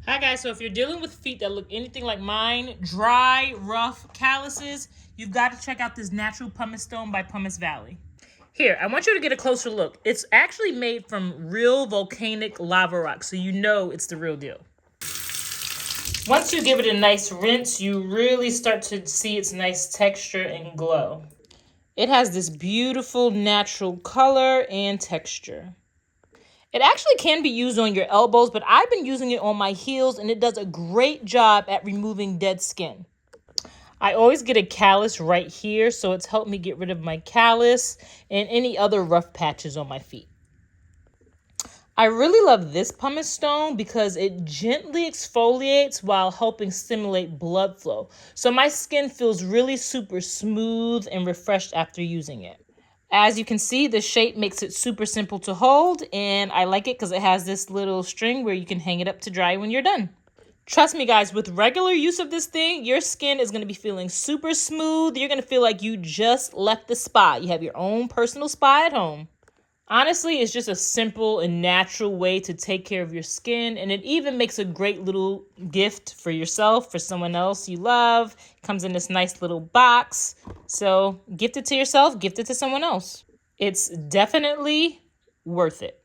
Hi guys, so if you're dealing with feet that look anything like mine, dry, rough, calluses, you've got to check out this natural pumice stone by Pumice Valley. Here, I want you to get a closer look. It's actually made from real volcanic lava rock, so you know it's the real deal. Once you give it a nice rinse, you really start to see its nice texture and glow. It has this beautiful natural color and texture. It actually can be used on your elbows, but I've been using it on my heels and it does a great job at removing dead skin. I always get a callus right here, so it's helped me get rid of my callus and any other rough patches on my feet. I really love this pumice stone because it gently exfoliates while helping stimulate blood flow. So my skin feels really super smooth and refreshed after using it. As you can see, the shape makes it super simple to hold, and I like it because it has this little string where you can hang it up to dry when you're done. Trust me, guys, with regular use of this thing, your skin is going to be feeling super smooth. You're going to feel like you just left the spa. You have your own personal spa at home. Honestly, it's just a simple and natural way to take care of your skin, and it even makes a great little gift for yourself, for someone else you love. It comes in this nice little box. So gift it to yourself, gift it to someone else. It's definitely worth it.